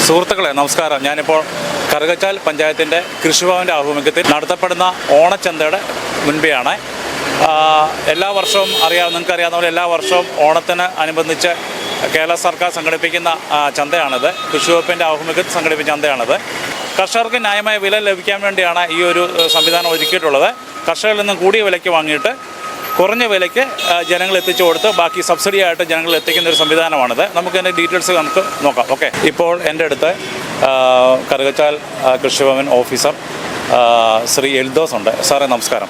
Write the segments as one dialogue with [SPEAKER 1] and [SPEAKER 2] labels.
[SPEAKER 1] സുഹൃത്തുക്കളെ നമസ്കാരം. ഞാനിപ്പോൾ കറുകച്ചാൽ പഞ്ചായത്തിൻ്റെ കൃഷിഭവൻ്റെ ആഭിമുഖ്യത്തിൽ നടത്തപ്പെടുന്ന ഓണച്ചന്തയുടെ മുൻപെയാണ്. എല്ലാ വർഷവും നിങ്ങൾക്കറിയാവുന്ന പോലെ എല്ലാ വർഷവും ഓണത്തിന് അനുബന്ധിച്ച് കേരള സർക്കാർ സംഘടിപ്പിക്കുന്ന ചന്തയാണിത്. കൃഷി വകുപ്പിൻ്റെ ആഭിമുഖ്യത്തിൽ സംഘടിപ്പിച്ച ചന്തയാണിത്. കർഷകർക്ക് ന്യായമായ വില ലഭിക്കാൻ വേണ്ടിയാണ് ഈ ഒരു സംവിധാനം ഒരുക്കിയിട്ടുള്ളത്. കർഷകരിൽ നിന്നും കൂടിയ വിലയ്ക്ക് വാങ്ങിയിട്ട് കുറഞ്ഞ വിലയ്ക്ക് ജനങ്ങൾ എത്തിച്ചു കൊടുത്ത് ബാക്കി സബ്സിഡി ആയിട്ട് ജനങ്ങൾ എത്തിക്കുന്ന ഒരു സംവിധാനമാണിത്. നമുക്ക് അതിൻ്റെ ഡീറ്റെയിൽസ് നമുക്ക് നോക്കാം. ഓക്കെ, ഇപ്പോൾ എൻ്റെ അടുത്ത് കറുകച്ചാൽ കൃഷിഭവൻ ഓഫീസർ ശ്രീ എൽദോസ് ഉണ്ട്. സാറേ നമസ്കാരം.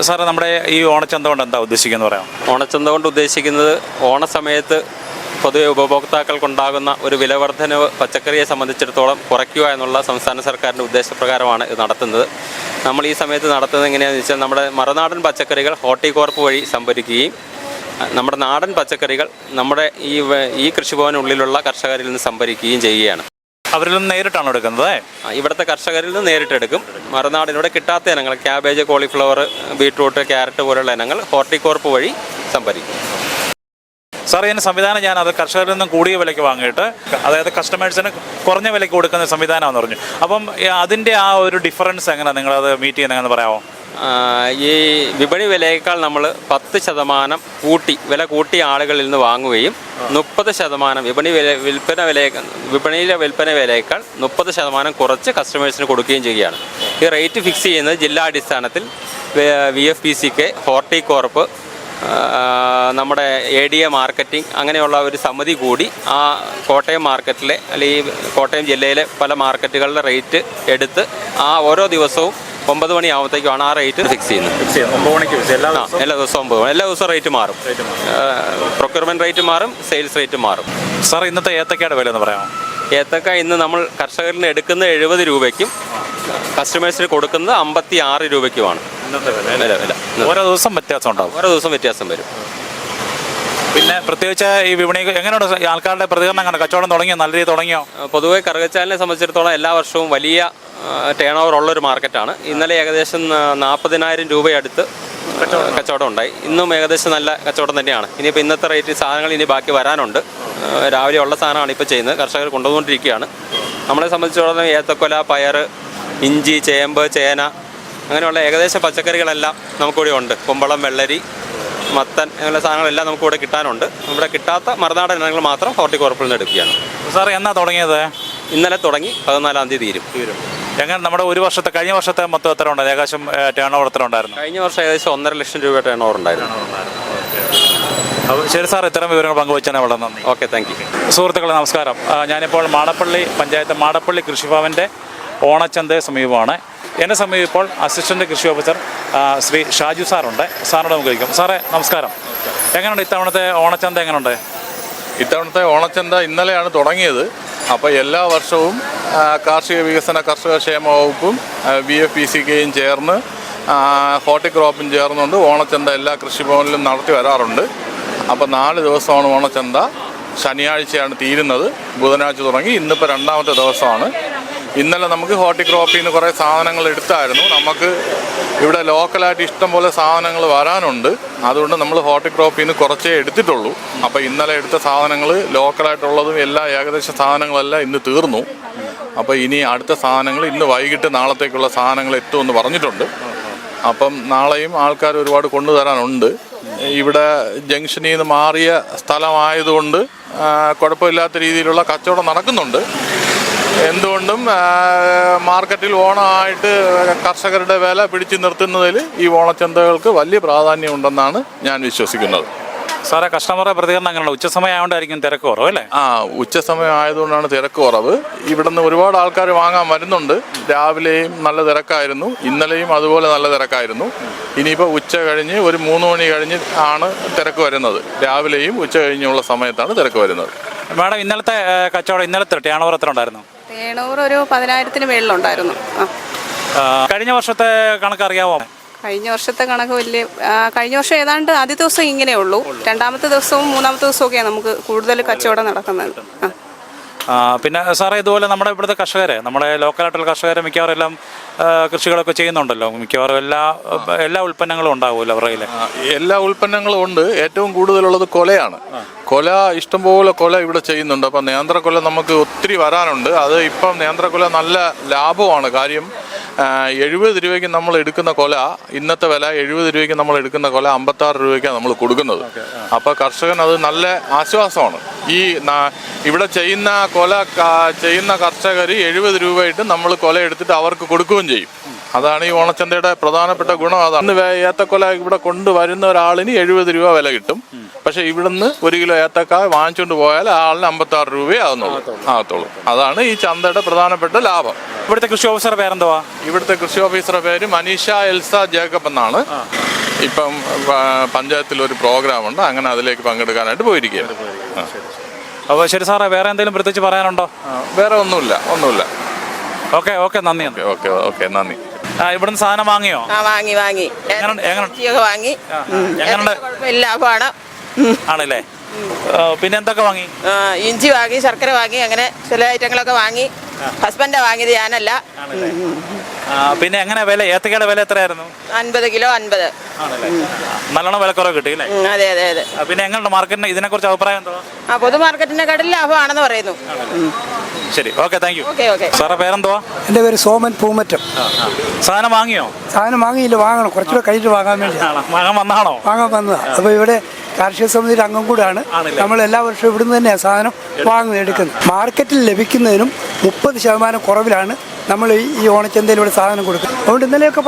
[SPEAKER 1] സാറേ, നമ്മുടെ ഈ ഓണച്ചന്ത കൊണ്ട് എന്താ ഉദ്ദേശിക്കുന്നത് പറയാം?
[SPEAKER 2] ഓണച്ചന്ത കൊണ്ട് ഉദ്ദേശിക്കുന്നത് ഓണസമയത്ത് പൊതുവെ ഉപഭോക്താക്കൾക്കുണ്ടാകുന്ന ഒരു വിലവർദ്ധനവ് പച്ചക്കറിയെ സംബന്ധിച്ചിടത്തോളം കുറയ്ക്കുക എന്നുള്ള സംസ്ഥാന സർക്കാരിൻ്റെ ഉദ്ദേശപ്രകാരമാണ് ഇത് നടത്തുന്നത്. നമ്മൾ ഈ സമയത്ത് നടത്തുന്നത് എങ്ങനെയാണെന്ന് വെച്ചാൽ നമ്മുടെ മറുനാടൻ പച്ചക്കറികൾ ഹോർട്ടികോർപ്പ് വഴി സംഭരിക്കുകയും നമ്മുടെ നാടൻ പച്ചക്കറികൾ നമ്മുടെ ഈ കൃഷിഭവനുള്ളിലുള്ള കർഷകരിൽ നിന്ന് സംഭരിക്കുകയും ചെയ്യുകയാണ്.
[SPEAKER 1] അവരിൽ നിന്ന് നേരിട്ടാണ് എടുക്കുന്നത്?
[SPEAKER 2] ഇവിടുത്തെ കർഷകരിൽ നിന്ന് നേരിട്ടെടുക്കും. മറുനാടിനൂടെ കിട്ടാത്ത ഇനങ്ങൾ ക്യാബേജ്, കോളിഫ്ലവർ, ബീട്രൂട്ട്, ക്യാരറ്റ് പോലുള്ള ഇനങ്ങൾ ഹോർട്ടികോർപ്പ് വഴി സംഭരിക്കും.
[SPEAKER 1] സാർ, ഇതിൻ്റെ സംവിധാനം ഞാനത് കർഷകരിൽ നിന്നും കൂടിയ വിലയ്ക്ക് വാങ്ങിയിട്ട് അതായത് കസ്റ്റമേഴ്സിന് കുറഞ്ഞ വിലയ്ക്ക് കൊടുക്കുന്ന സംവിധാനമാണെന്ന് പറഞ്ഞു. അപ്പം അതിൻ്റെ ആ ഒരു ഡിഫറൻസ് എങ്ങനെയാണ് നിങ്ങളത് മീറ്റ് ചെയ്യുന്നതെന്ന് പറയാമോ?
[SPEAKER 2] ഈ വിപണി വിലയേക്കാൾ നമ്മൾ 10% വില കൂട്ടി ആളുകളിൽ നിന്ന് വാങ്ങുകയും 30% വിപണിയിലെ വിൽപ്പന വിലയേക്കാൾ 30% കുറച്ച് കസ്റ്റമേഴ്സിന് കൊടുക്കുകയും ചെയ്യുകയാണ്. ഈ റേറ്റ് ഫിക്സ് ചെയ്യുന്നത് ജില്ലാടിസ്ഥാനത്തിൽ VFPCK, ഹോർട്ടികോർപ്പ്, നമ്മുടെ ADA മാർക്കറ്റിംഗ് അങ്ങനെയുള്ള ഒരു സമിതി കൂടി ആ കോട്ടയം മാർക്കറ്റിലെ അല്ലെങ്കിൽ കോട്ടയം ജില്ലയിലെ പല മാർക്കറ്റുകളുടെ റേറ്റ് എടുത്ത് ആ ഓരോ ദിവസവും 9 മണിയാകുമ്പോഴത്തേക്കുമാണ് ആ റേറ്റ് ഫിക്സ് ചെയ്യുന്നത്.
[SPEAKER 1] 9 മണിക്ക്
[SPEAKER 2] എല്ലാ ദിവസവും 9 മണി. എല്ലാ ദിവസവും റേറ്റ് മാറും. പ്രൊക്യൂർമെൻറ്റ് റേറ്റ് മാറും, സെയിൽസ് റേറ്റ് മാറും.
[SPEAKER 1] സാർ, ഇന്നത്തെ ഏത്തക്കയുടെ വില എന്ന് പറയാമോ?
[SPEAKER 2] ഏത്തക്ക ഇന്ന് നമ്മൾ കർഷകരിൽ നിന്ന് എടുക്കുന്നത് 70 രൂപയ്ക്കും കസ്റ്റമേഴ്സിന് കൊടുക്കുന്നത് 56 രൂപയ്ക്കുമാണ്
[SPEAKER 1] ഇന്നത്തെ വില. ഓരോ ദിവസം വ്യത്യാസം ഉണ്ടാവും.
[SPEAKER 2] ഓരോ ദിവസം വ്യത്യാസം വരും.
[SPEAKER 1] പിന്നെ പ്രത്യേകിച്ച് ഈ വിപണി എങ്ങനെയുണ്ട്? ആൾക്കാരുടെ പ്രതികരണം എങ്ങനെ? കച്ചവടം തുടങ്ങിയോ? നല്ല രീതിയിൽ തുടങ്ങിയോ?
[SPEAKER 2] പൊതുവെ കറുകച്ചാലിനെ സംബന്ധിച്ചിടത്തോളം എല്ലാ വർഷവും വലിയ ടേൺ ഓവർ ഉള്ളൊരു മാർക്കറ്റാണ്. ഇന്നലെ ഏകദേശം 40,000 രൂപയടുത്ത് കച്ചവടം ഉണ്ടായി. ഇന്നും ഏകദേശം നല്ല കച്ചവടം തന്നെയാണ്. ഇനിയിപ്പോൾ ഇന്നത്തെ റേറ്റ് സാധനങ്ങൾ ഇനി ബാക്കി വരാനുണ്ട്. രാവിലെ ഉള്ള സാധനമാണ് ഇപ്പോൾ ചെയ്യുന്നത്. കർഷകർ കൊണ്ടുവന്നുകൊണ്ടിരിക്കുകയാണ്. നമ്മളെ സംബന്ധിച്ചിടത്തോളം ഏത്തക്കൊല, പയർ, ഇഞ്ചി, ചേമ്പ്, ചേന അങ്ങനെയുള്ള ഏകദേശം പച്ചക്കറികളെല്ലാം നമുക്കിവിടെ ഉണ്ട്. കുമ്പളം, വെള്ളരി, മത്തൻ അങ്ങനെയുള്ള സാധനങ്ങളെല്ലാം നമുക്കിവിടെ കിട്ടാനുണ്ട്. ഇവിടെ കിട്ടാത്ത മറുനാടൻ ഇനങ്ങൾ മാത്രം ഹോർട്ടികോർപ്പിൽ നിന്ന് എടുക്കുകയാണ്.
[SPEAKER 1] സാർ, എന്നാ തുടങ്ങിയത്?
[SPEAKER 2] ഇന്നലെ തുടങ്ങി, 14-ാം തീയതി തീരും.
[SPEAKER 1] എങ്ങനെ നമ്മുടെ കഴിഞ്ഞ വർഷത്തെ മൊത്തം എത്ര ഉണ്ടായിരുന്നു? ഏകദേശം ടേൺ ഓവർ എത്ര ഉണ്ടായിരുന്നു?
[SPEAKER 2] കഴിഞ്ഞ വർഷം ഏകദേശം 1.5 ലക്ഷം രൂപ ടേൺ ഓവർ ഉണ്ടായിരുന്നു.
[SPEAKER 1] ശരി സാർ, ഇത്തരം വിവരങ്ങൾ പങ്കുവച്ചാൽ വളരെ നന്ദി.
[SPEAKER 2] Okay, thank you.
[SPEAKER 1] സുഹൃത്തുക്കളെ നമസ്കാരം. ഞാനിപ്പോൾ മാടപ്പള്ളി പഞ്ചായത്ത് മാടപ്പള്ളി കൃഷിഭവൻ്റെ ഓണച്ചന്തയെ സമീപമാണ്. എന്നെ സമീപം ഇപ്പോൾ അസിസ്റ്റൻ്റ് കൃഷി ഓഫീസർ ശ്രീ ഷാജു സാറുണ്ട്. സാറിനോട് നമുക്ക് ചോദിക്കാം. സാറേ നമസ്കാരം. എങ്ങനെയുണ്ട് ഇത്തവണത്തെ ഓണച്ചന്ത? എങ്ങനെയുണ്ട്
[SPEAKER 3] ഇത്തവണത്തെ ഓണച്ചന്ത? ഇന്നലെയാണ് തുടങ്ങിയത്. അപ്പോൾ എല്ലാ വർഷവും കാർഷിക വികസന കർഷക ക്ഷേമ വകുപ്പും VFPCKയും ചേർന്ന് ഹോർട്ടിക്രോപ്പും ചേർന്നുകൊണ്ട് ഓണച്ചന്ത എല്ലാ കൃഷിഭവനിലും നടത്തി വരാറുണ്ട്. അപ്പോൾ 4 ദിവസമാണ് ഓണച്ചന്ത. ശനിയാഴ്ചയാണ് തീരുന്നത്. ബുധനാഴ്ച തുടങ്ങി. ഇന്നിപ്പോൾ 2ാമത്തെ ദിവസമാണ്. ഇന്നലെ നമുക്ക് ഹോർട്ടിക്രോപ്പിൽ നിന്ന് കുറേ സാധനങ്ങൾ എടുത്തായിരുന്നു. നമുക്ക് ഇവിടെ ലോക്കലായിട്ട് ഇഷ്ടംപോലെ സാധനങ്ങൾ വരാനുണ്ട്. അതുകൊണ്ട് നമ്മൾ ഹോർട്ടിക്രോപ്പിൽ നിന്ന് കുറച്ചേ എടുത്തിട്ടുള്ളൂ. അപ്പോൾ ഇന്നലെ എടുത്ത സാധനങ്ങൾ ലോക്കലായിട്ടുള്ളതും എല്ലാ ഏകദേശ സാധനങ്ങളെല്ലാം ഇന്ന് തീർന്നു. അപ്പോൾ ഇനി അടുത്ത സാധനങ്ങൾ ഇന്ന് വൈകിട്ട് നാളത്തേക്കുള്ള സാധനങ്ങൾ എത്തുമെന്ന് പറഞ്ഞിട്ടുണ്ട്. അപ്പം നാളെയും ആൾക്കാർ ഒരുപാട് കൊണ്ടുതരാനുണ്ട്. ഇവിടെ ജംഗ്ഷനിൽ നിന്ന് മാറിയ സ്ഥലമായതുകൊണ്ട് കുഴപ്പമില്ലാത്ത രീതിയിലുള്ള കച്ചവടം നടക്കുന്നുണ്ട്. എന്തുകൊണ്ടും മാർക്കറ്റിൽ ഓണമായിട്ട് കർഷകരുടെ വില പിടിച്ചു നിർത്തുന്നതിൽ ഈ ഓണച്ചന്തകൾക്ക് വലിയ പ്രാധാന്യമുണ്ടെന്നാണ് ഞാൻ വിശ്വസിക്കുന്നത്.
[SPEAKER 1] സാറേ, കസ്റ്റമറുടെ പ്രതികരണം എങ്ങനെയാണ്? ഉച്ചസമയം ആയതുകൊണ്ടായിരിക്കും തിരക്ക് കുറവ് അല്ലേ?
[SPEAKER 3] ഉച്ചസമയം ആയതുകൊണ്ടാണ് തിരക്ക് കുറവ്. ഇവിടുന്ന് ഒരുപാട് ആൾക്കാർ വാങ്ങാൻ വരുന്നുണ്ട്. രാവിലെയും നല്ല തിരക്കായിരുന്നു. ഇന്നലെയും അതുപോലെ നല്ല തിരക്കായിരുന്നു. ഇനിയിപ്പോൾ ഉച്ച കഴിഞ്ഞ് ഒരു 3 മണി കഴിഞ്ഞ് ആണ് തിരക്ക് വരുന്നത്. രാവിലെയും ഉച്ച കഴിഞ്ഞുള്ള സമയത്താണ് തിരക്ക് വരുന്നത്.
[SPEAKER 1] മാഡം, ഇന്നലത്തെ കച്ചവടം ഇന്നലത്തെ ടേൺ ഓവർ എത്ര ഉണ്ടായിരുന്നു?
[SPEAKER 4] ടേൺ ഓവർ ഒരു 10,000-ന് മേളിലുണ്ടായിരുന്നു.
[SPEAKER 1] കഴിഞ്ഞ വർഷത്തെ കണക്ക് അറിയാമോ?
[SPEAKER 4] കഴിഞ്ഞ വർഷത്തെ കണക്ക് കഴിഞ്ഞ വർഷം ഏതാണ്ട് ആദ്യ ദിവസം ഇങ്ങനെയുള്ളൂ. 2ാമത്തെ ദിവസവും 3ാമത്തെ ദിവസവും ഒക്കെയാണ് നമുക്ക് കൂടുതൽ കച്ചവടം നടക്കുന്നത്.
[SPEAKER 1] പിന്നെ സാറേ ഇതുപോലെ നമ്മുടെ ഇവിടുത്തെ കർഷകരെ, നമ്മുടെ ലോക്കലായിട്ടുള്ള കർഷകരെ മിക്കവാറും എല്ലാം കൃഷികളൊക്കെ ചെയ്യുന്നുണ്ടല്ലോ, മിക്കവാറും എല്ലാ ഉൽപ്പന്നങ്ങളും ഉണ്ടാവുമല്ലോ അവരുടെ കയ്യിൽ.
[SPEAKER 3] എല്ലാ ഉൽപ്പന്നങ്ങളും ഉണ്ട്. ഏറ്റവും കൂടുതലുള്ളത് കൊലയാണ്. കൊല ഇഷ്ടംപോലെ കൊല ഇവിടെ ചെയ്യുന്നുണ്ട്. അപ്പം നേന്ത്രക്കൊല നമുക്ക് ഒത്തിരി വരാനുണ്ട്. അത് ഇപ്പം നേന്ത്രക്കൊല നല്ല ലാഭമാണ്. കാര്യം 70 രൂപയ്ക്ക് നമ്മൾ എടുക്കുന്ന കൊല, ഇന്നത്തെ വില 70 രൂപയ്ക്ക് നമ്മൾ എടുക്കുന്ന കൊല 56 രൂപയ്ക്കാണ് നമ്മൾ കൊടുക്കുന്നത്. അപ്പോൾ കർഷകൻ അത് നല്ല ആശ്വാസമാണ്. ഈ ഇവിടെ ചെയ്യുന്ന കൊല ചെയ്യുന്ന കർഷകർ 70 രൂപയായിട്ട് നമ്മൾ കൊല എടുത്തിട്ട് അവർക്ക് കൊടുക്കുകയും ചെയ്യും. അതാണ് ഈ ഓണച്ചന്തയുടെ പ്രധാനപ്പെട്ട ഗുണം. അതാണ് ഏത്തക്കൊല ഇവിടെ കൊണ്ടുവരുന്ന ഒരാളിന് 70 രൂപ വില കിട്ടും. പക്ഷെ ഇവിടുന്ന് 1 കിലോ ഏത്തക്കായ വാങ്ങിച്ചുകൊണ്ട് പോയാൽ ആളിന് 56 രൂപയേ ആകത്തുള്ളൂ. അതാണ് ഈ ചന്തയുടെ പ്രധാനപ്പെട്ട ലാഭം.
[SPEAKER 1] ഇവിടുത്തെ കൃഷി ഓഫീസറുടെ പേരെന്തുവാ?
[SPEAKER 3] ഇവിടുത്തെ കൃഷി ഓഫീസറുടെ പേര് മനീഷ എൽസ ജേക്കബ് എന്നാണ്. ഇപ്പം പഞ്ചായത്തിൽ ഒരു പ്രോഗ്രാം ഉണ്ട്, അങ്ങനെ അതിലേക്ക് പങ്കെടുക്കാനായിട്ട് പോയിരിക്കുകയാണ്.
[SPEAKER 1] അപ്പോൾ ശരി സാറേ, വേറെ എന്തെങ്കിലും പ്രത്യേകിച്ച് പറയാനുണ്ടോ?
[SPEAKER 3] വേറെ ഒന്നുമില്ല.
[SPEAKER 1] ഓക്കെ നന്ദി.
[SPEAKER 3] ഓക്കെ നന്ദി.
[SPEAKER 1] ഇവിടുന്ന് സാധനം വാങ്ങിയോ?
[SPEAKER 5] വാങ്ങി
[SPEAKER 1] എങ്ങനെയുണ്ട്?
[SPEAKER 5] ലാഭമാണ്
[SPEAKER 1] ആണല്ലേ. പിന്നെ എന്തൊക്കെ വാങ്ങി?
[SPEAKER 5] ഇഞ്ചി വാങ്ങി, ശർക്കര വാങ്ങി, അങ്ങനെ ചില ഐറ്റങ്ങളൊക്കെ വാങ്ങി. ഹസ്ബൻഡാ വാങ്ങിയത്, ഞാനല്ല.
[SPEAKER 1] പിന്നെ എങ്ങനെ വില, ഏത്തക്കയുടെ വില എത്രയായിരുന്നു?
[SPEAKER 5] 50 കിലോ 50.
[SPEAKER 1] നല്ലോണം വിലക്കുറവ് കിട്ടി അല്ലേ?
[SPEAKER 5] അതെ.
[SPEAKER 1] പിന്നെ എങ്ങനെയുണ്ട് മാർക്കറ്റിന് ഇതിനെക്കുറിച്ച് അഭിപ്രായം എന്തോ?
[SPEAKER 5] പൊതു മാർക്കറ്റിനെക്കാട്ടിൽ ലാഭമാണെന്ന് പറയുന്നു.
[SPEAKER 1] ശരി, ഓക്കെ, താങ്ക് യു.
[SPEAKER 5] ഓക്കെ.
[SPEAKER 1] സാറേ പേരെന്തുവാ?
[SPEAKER 6] എൻ്റെ പേര് സോമൻ പൂമറ്റം.
[SPEAKER 1] സാധനം വാങ്ങിയോ?
[SPEAKER 6] സാധനം വാങ്ങിയില്ല, വാങ്ങണം. കുറച്ചുകൂടെ കഴിഞ്ഞിട്ട് വാങ്ങാൻ വേണ്ടി
[SPEAKER 1] വാങ്ങാൻ
[SPEAKER 6] വന്നതാണ്. അപ്പോൾ ഇവിടെ കാർഷിക സമിതിയുടെ അംഗം കൂടാണ്. നമ്മൾ എല്ലാ വർഷവും ഇവിടുന്ന് തന്നെയാണ് സാധനം എടുക്കുന്നത്. മാർക്കറ്റിൽ ലഭിക്കുന്നതിനും 30% കുറവിലാണ് നമ്മൾ ഈ ഓണച്ചന്തയിലൂടെ സാധനം കൊടുക്കുന്നത്. അതുകൊണ്ട് ഇന്നലെയൊക്കെ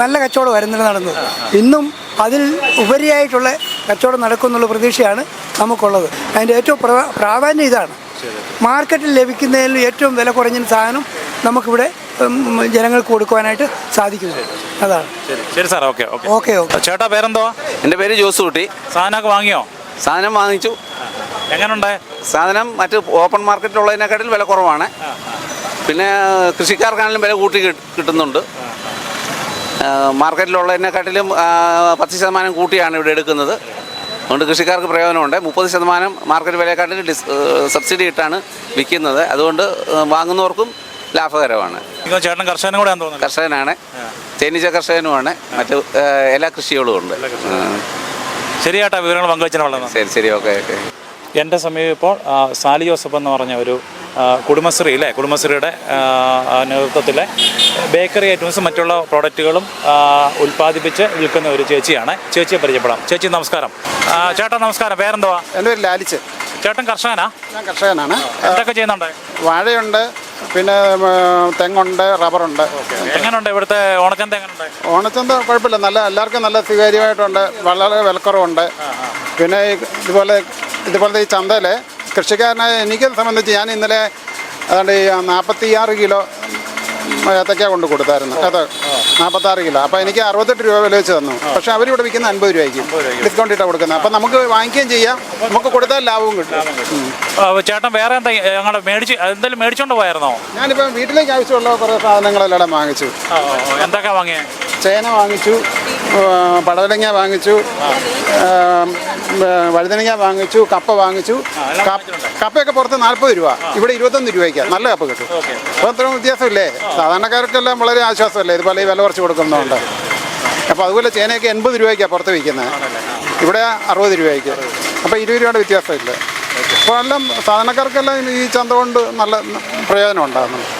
[SPEAKER 6] നല്ല കച്ചവടം വരുന്നത് നടന്നത്. ഇന്നും അതിൽ ഉപരിയായിട്ടുള്ള കച്ചവടം നടക്കുമെന്നുള്ള പ്രതീക്ഷയാണ് നമുക്കുള്ളത്. അതിൻ്റെ ഏറ്റവും പ്രാധാന്യം ഇതാണ്. മാർക്കറ്റിൽ ലഭിക്കുന്നതിൽ ഏറ്റവും വില കുറഞ്ഞ സാധനം നമുക്കിവിടെ ജനങ്ങൾക്ക് കൊടുക്കുവാനായിട്ട് സാധിക്കുന്നു. അതാണ്.
[SPEAKER 1] ശരി സാർ, ഓക്കെ. ചേട്ടാ പേരെന്തോ?
[SPEAKER 7] എൻ്റെ പേര് ജോസ് കുട്ടി.
[SPEAKER 1] സാധനമൊക്കെ വാങ്ങിയോ?
[SPEAKER 7] സാധനം വാങ്ങിച്ചു.
[SPEAKER 1] എങ്ങനെയുണ്ട്
[SPEAKER 7] സാധനം? മറ്റ് ഓപ്പൺ മാർക്കറ്റിലുള്ളതിനെക്കാട്ടിൽ വില കുറവാണ്. പിന്നെ കൃഷിക്കാർക്കാണെങ്കിലും വില കൂട്ടി കിട്ടുന്നുണ്ട്. മാർക്കറ്റിലുള്ളതിനെക്കാട്ടിലും 10% കൂട്ടിയാണ് ഇവിടെ എടുക്കുന്നത്. അതുകൊണ്ട് കൃഷിക്കാർക്ക് പ്രയോജനമുണ്ട്. 30% മാർക്കറ്റ് വിലയെക്കാട്ടിലും സബ്സിഡി ഇട്ടാണ് വിൽക്കുന്നത്. അതുകൊണ്ട് വാങ്ങുന്നവർക്കും ലാഭകരമാണ്.
[SPEAKER 1] ചേട്ടൻ കർഷകനും കൂടെ തോന്നുന്നു?
[SPEAKER 7] കർഷകനാണ്, തേനീച്ച കർഷകനുമാണ്. മറ്റ് എല്ലാ കൃഷികളും ഉണ്ട്.
[SPEAKER 1] ശരി ചേട്ടാ, വിവരങ്ങൾ പങ്കുവെച്ചാൽ വളരെ
[SPEAKER 7] ശരി. ഓക്കെ.
[SPEAKER 1] എൻ്റെ സമീപം ഇപ്പോൾ സാലി ജോസഫ് എന്ന് പറഞ്ഞ ഒരു കുടുംബശ്രീയുടെ നേതൃത്വത്തിലെ ബേക്കറി ഐറ്റംസും മറ്റുള്ള പ്രോഡക്റ്റുകളും ഉൽപ്പാദിപ്പിച്ച് വിൽക്കുന്ന ഒരു ചേച്ചിയാണ്. ചേച്ചിയെ പരിചയപ്പെടാം. ചേച്ചി നമസ്കാരം. ചേട്ടാ നമസ്കാരം, പേരെന്തുവാ?
[SPEAKER 8] എൻ്റെ പേര് ലാലിച്ച്.
[SPEAKER 1] ചേട്ടൻ കർഷകനാ?
[SPEAKER 8] ഞാൻ കർഷകനാണ്.
[SPEAKER 1] എന്തൊക്കെ ചെയ്യുന്നുണ്ട്?
[SPEAKER 8] വാഴയുണ്ട്, പിന്നെ തെങ്ങുണ്ട്, റബ്ബറുണ്ട്.
[SPEAKER 1] എങ്ങനെയുണ്ട് ഇവിടുത്തെ ഓണച്ചന്ത? എങ്ങനെയുണ്ട്?
[SPEAKER 8] ഓണച്ചന്ത കുഴപ്പമില്ല, എല്ലാവർക്കും നല്ല സ്വീകാര്യമായിട്ടുണ്ട്. വളരെ വിലക്കുറവുണ്ട്. പിന്നെ ഇതുപോലത്തെ ഈ ചന്തയിൽ കൃഷിക്കാരനായ എനിക്ക് സംബന്ധിച്ച് ഞാൻ ഇന്നലെ അതുകൊണ്ട് 46 കിലോ ഏത്തക്ക കൊണ്ട് കൊടുത്തായിരുന്നു. 46 കിലോ. അപ്പോൾ എനിക്ക് 68 രൂപ വില വെച്ച് തന്നു. പക്ഷേ അവരിവിടെ വിൽക്കുന്ന 50 രൂപയ്ക്ക് ഡിസ്കൗണ്ട് ഇട്ടാണ് കൊടുക്കുന്നത്. അപ്പം നമുക്ക് വാങ്ങിക്കുകയും ചെയ്യാം, നമുക്ക് കൊടുത്താൽ ലാഭവും കിട്ടും.
[SPEAKER 1] ചേട്ടൻ വേറെ എന്തെങ്കിലും മേടിച്ചോണ്ട് പോയായിരുന്നോ?
[SPEAKER 8] ഞാനിപ്പം വീട്ടിലേക്ക് ആവശ്യമുള്ള കുറേ സാധനങ്ങളെല്ലാം വാങ്ങിച്ചു.
[SPEAKER 1] എന്തൊക്കെ വാങ്ങിയേ?
[SPEAKER 8] ചേന വാങ്ങിച്ചു, പടവലങ്ങ വാങ്ങിച്ചു, വഴുതനങ്ങ വാങ്ങിച്ചു, കപ്പ വാങ്ങിച്ചു. കപ്പയൊക്കെ പുറത്ത് 40 രൂപ, ഇവിടെ 21 രൂപയ്ക്കാണ്. നല്ല കപ്പ കിട്ടും. അപ്പോൾ അത്രയും വ്യത്യാസമില്ലേ? സാധാരണക്കാർക്കെല്ലാം വളരെ ആശ്വാസമല്ലേ ഇതുപോലെ വില കുറച്ച് കൊടുക്കുന്നതുകൊണ്ട്. അപ്പോൾ അതുപോലെ ചേനയൊക്കെ 80 രൂപയ്ക്കാണ് പുറത്ത് വയ്ക്കുന്നത്, ഇവിടെ 60 രൂപയ്ക്ക്. അപ്പോൾ 20 രൂപയുടെ വ്യത്യാസമില്ല. അപ്പോൾ എല്ലാം സാധാരണക്കാർക്കെല്ലാം ഈ ചന്ത കൊണ്ട് നല്ല പ്രയോജനം ഉണ്ടാകുന്നുണ്ട്.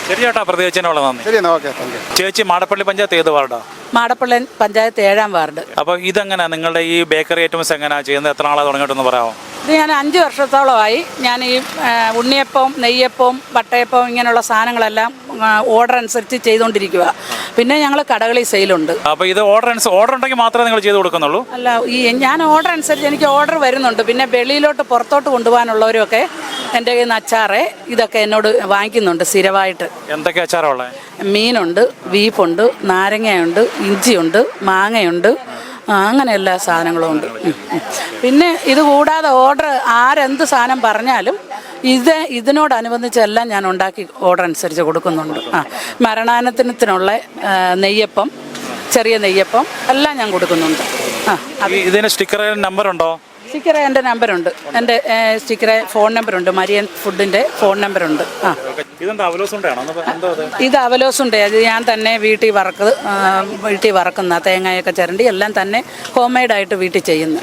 [SPEAKER 1] ശരി ചേട്ടാ, പ്രതികരിച്ചതിനുള്ള നന്ദി.
[SPEAKER 8] ശരി, എന്നാൽ ഓക്കെ, താങ്ക് യു.
[SPEAKER 1] ചേച്ചി മാടപ്പള്ളി പഞ്ചായത്ത് ഏത് വാർഡാ?
[SPEAKER 4] മാടപ്പള്ളി പഞ്ചായത്ത് 7-ാം വാർഡ്.
[SPEAKER 1] അപ്പോൾ ഇതെങ്ങനെയാ നിങ്ങളുടെ ഈ ബേക്കറി ഐറ്റംസ് എങ്ങനെയാണ് ചെയ്യുന്നത്? എത്ര നാളെ തുടങ്ങിയിട്ടൊന്ന് പറയാമോ?
[SPEAKER 4] ഇത് ഞാൻ 5 വർഷത്തോളമായി ഞാൻ ഈ ഉണ്ണിയപ്പം, നെയ്യപ്പം, വട്ടയപ്പം ഇങ്ങനെയുള്ള സാധനങ്ങളെല്ലാം ഓർഡർ അനുസരിച്ച് ചെയ്തുകൊണ്ടിരിക്കുക. പിന്നെ ഞങ്ങൾ കടകളിൽ സെയിലുണ്ട്.
[SPEAKER 1] അപ്പോൾ ഇത് ഓർഡർ ഉണ്ടെങ്കിൽ മാത്രമേ നിങ്ങൾ ചെയ്ത് കൊടുക്കുന്നുള്ളൂ?
[SPEAKER 4] അല്ല, ഞാൻ ഓർഡർ അനുസരിച്ച് എനിക്ക് ഓർഡർ വരുന്നുണ്ട്. പിന്നെ വെളിയിലോട്ട് പുറത്തോട്ട് കൊണ്ടുപോകാനുള്ളവരൊക്കെ എൻ്റെ കയ്യിൽ നിന്ന് അച്ചാറ് ഇതൊക്കെ എന്നോട് വാങ്ങിക്കുന്നുണ്ട് സ്ഥിരമായിട്ട്.
[SPEAKER 1] എന്തൊക്കെ അച്ചാറുള്ളത്?
[SPEAKER 4] മീനുണ്ട്, ബീഫുണ്ട്, നാരങ്ങയുണ്ട്, ഇഞ്ചിയുണ്ട്, മാങ്ങയുണ്ട്, അങ്ങനെ എല്ലാ സാധനങ്ങളും ഉണ്ട്. പിന്നെ ഇത് കൂടാതെ ഓർഡർ ആരെന്ത് സാധനം പറഞ്ഞാലും ഇതിനോടനുബന്ധിച്ചെല്ലാം ഞാൻ ഉണ്ടാക്കി ഓർഡർ അനുസരിച്ച് കൊടുക്കുന്നുണ്ട്. മരണാനത്തിനുള്ള നെയ്യപ്പം, ചെറിയ നെയ്യപ്പം എല്ലാം ഞാൻ കൊടുക്കുന്നുണ്ട്.
[SPEAKER 1] ഇതിന് സ്റ്റിക്കർ നമ്പർ ഉണ്ടോ?
[SPEAKER 4] സ്റ്റിക്കർ എൻ്റെ നമ്പറുണ്ട്, എൻ്റെ സ്റ്റിക്കർ ഫോൺ നമ്പറുണ്ട്, മരിയൻ ഫുഡിൻ്റെ ഫോൺ നമ്പറുണ്ട്. ആ,
[SPEAKER 1] ഇതെന്താ അവലോസുണ്ടാണോ? എന്തോ അത്?
[SPEAKER 4] ഇത് അവലോസുണ്ട്. അത് ഞാൻ തന്നെ വീട്ടിൽ വറക്കുന്ന തേങ്ങയൊക്കെ ചിരണ്ടി എല്ലാം തന്നെ ഹോം മെയ്ഡായിട്ട് വീട്ടിൽ ചെയ്യുന്നു.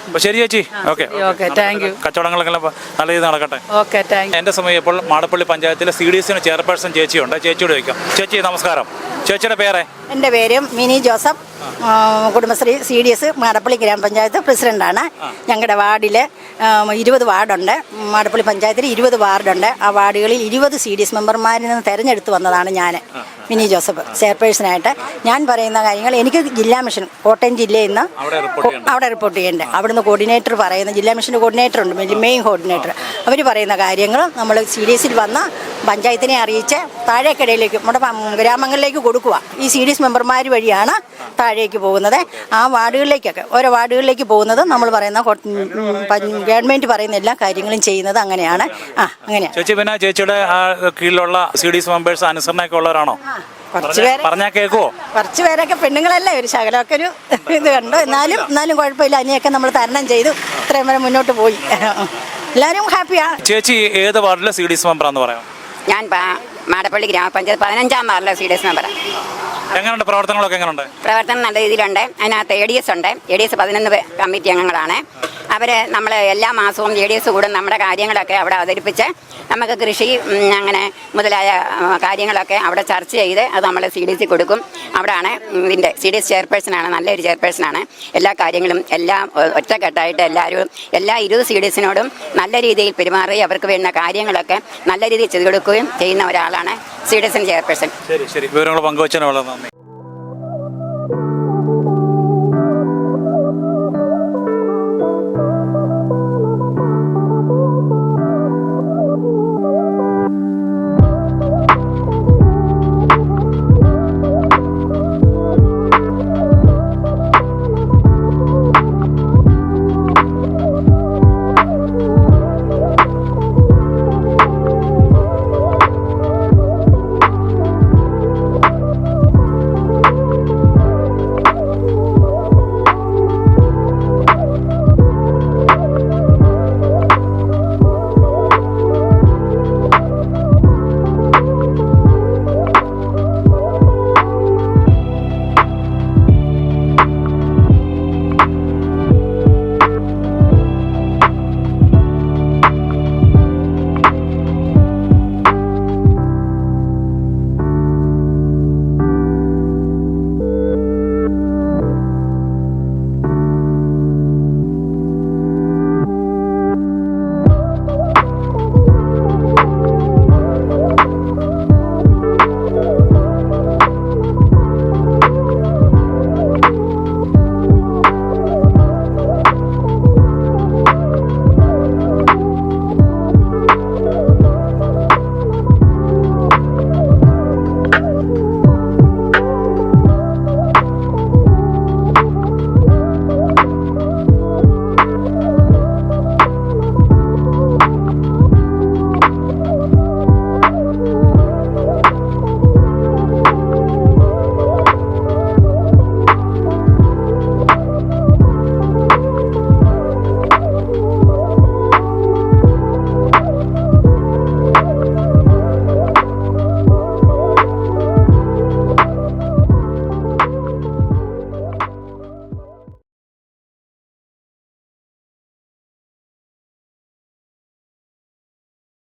[SPEAKER 1] അപ്പോൾ ശരി ചേച്ചി, ഓക്കെ
[SPEAKER 4] ഓക്കെ, താങ്ക് യു.
[SPEAKER 1] കച്ചവടങ്ങളെല്ലാം നല്ല രീതിയിൽ നടക്കട്ടെ.
[SPEAKER 4] Okay, thank you.
[SPEAKER 1] എൻ്റെ സമയം ഇപ്പോൾ മാടപ്പള്ളി പഞ്ചായത്തിലെ CDSന് ചെയർപേഴ്സൺ ചേച്ചിയുണ്ട്. ചേച്ചിയോട് ചോദിക്കാം. ചേച്ചി നമസ്കാരം. ചേച്ചിയുടെ പേര്?
[SPEAKER 9] എൻ്റെ പേര് mini Joseph, Kudumbashree CDS Madappally ഗ്രാമപഞ്ചായത്ത് പ്രസിഡൻ്റാണ്. ഞങ്ങളുടെ വാർഡിൽ 20 വാർഡുണ്ട്. മാടപ്പള്ളി പഞ്ചായത്തിൽ 20 വാർഡുണ്ട്. ആ വാർഡുകളിൽ 20 CDS മെമ്പർമാരിൽ നിന്ന് തിരഞ്ഞെടുത്ത് വന്നതാണ് ഞാൻ, മിനി ജോസഫ്, ചെയർപേഴ്സണായിട്ട്. ഞാൻ പറയുന്ന കാര്യങ്ങൾ എനിക്ക് ജില്ലാ മിഷൻ കോട്ടയം ജില്ലയിൽ നിന്ന് അവിടെ റിപ്പോർട്ട് ചെയ്യേണ്ടത്. അവിടുന്ന് കോർഡിനേറ്റർ പറയുന്ന, ജില്ലാ മിഷൻ്റെ കോർഡിനേറ്റർ ഉണ്ട്, മെയിൻ കോർഡിനേറ്റർ. അവർ പറയുന്ന കാര്യങ്ങൾ നമ്മൾ CDSൽ വന്ന് പഞ്ചായത്തിനെ അറിയിച്ച് താഴേക്കിടയിലേക്ക് നമ്മുടെ ഗ്രാമങ്ങളിലേക്ക് കൊടുക്കുക. ഈ CDS മെമ്പർമാർ വഴിയാണ് താഴേക്ക് പോകുന്നത്. ആ വാർഡുകളിലേക്കൊക്കെ ഓരോ വാർഡുകളിലേക്ക് പോകുന്നത് നമ്മൾ പറയുന്ന ഗവൺമെൻറ് പറയുന്ന എല്ലാ കാര്യങ്ങളും ചെയ്യുന്നത് അങ്ങനെയാണ്. അങ്ങനെയാണ്.
[SPEAKER 1] ചേച്ചി പിന്നെ ചേച്ചിയുടെ കീഴിലുള്ള CDS മെമ്പേഴ്സ് അനുസരണയൊക്കെ ഉള്ളവരാണോ?
[SPEAKER 9] കുറച്ച് പേര്
[SPEAKER 1] പറഞ്ഞാൽ കേൾക്കുവോ?
[SPEAKER 9] കുറച്ച് പേരൊക്കെ പെണ്ണുങ്ങളല്ലേ, ഒരു ശകലമൊക്കെ ഒരു ഇത് കണ്ടു. എന്നാലും കുഴപ്പമില്ല. അതിനെയൊക്കെ നമ്മൾ തരണം ചെയ്തു ഇത്രയും വരെ മുന്നോട്ട് പോയി. എല്ലാവരും ഹാപ്പിയാണ്.
[SPEAKER 1] ചേച്ചി ഏത് വാർഡിലെ CDS മെമ്പറാന്ന് പറയാം?
[SPEAKER 10] ഞാൻ മാടപ്പള്ളി ഗ്രാമപഞ്ചായത്ത് 15-ാം വാർഡിലെ CDS മെമ്പറാണ്.
[SPEAKER 1] എങ്ങനെയുണ്ട് പ്രവർത്തനങ്ങളൊക്കെ? എങ്ങനെയുണ്ട്
[SPEAKER 10] പ്രവർത്തനം? നല്ല രീതിയിലുണ്ട്. അതിനകത്ത് ADS ഉണ്ട്. ADS 11 കമ്മിറ്റി അംഗങ്ങളാണ്. അവർ നമ്മൾ എല്ലാ മാസവും ADS കൂടും നമ്മുടെ കാര്യങ്ങളൊക്കെ അവിടെ അവതരിപ്പിച്ച് നമുക്ക് കൃഷി അങ്ങനെ മുതലായ കാര്യങ്ങളൊക്കെ അവിടെ ചർച്ച ചെയ്ത് അത് നമ്മൾ CDS കൊടുക്കും. അവിടെയാണ് ഇതിൻ്റെ CDS ചെയർപേഴ്സണാണ്, നല്ലൊരു ചെയർപേഴ്സണാണ്. എല്ലാ കാര്യങ്ങളും എല്ലാം ഒറ്റക്കെട്ടായിട്ട് എല്ലാ 20 CDSനോടും നല്ല രീതിയിൽ പെരുമാറി അവർക്ക് വേണ്ട കാര്യങ്ങളൊക്കെ നല്ല രീതിയിൽ ചെയ്തു കൊടുക്കുകയും ചെയ്യുന്ന ഒരാളാണ് CDS ചെയർപേഴ്സൺ.
[SPEAKER 1] ശരി, വിവരങ്ങൾ പങ്കുവച്ചതിന് വളരെ നന്ദി.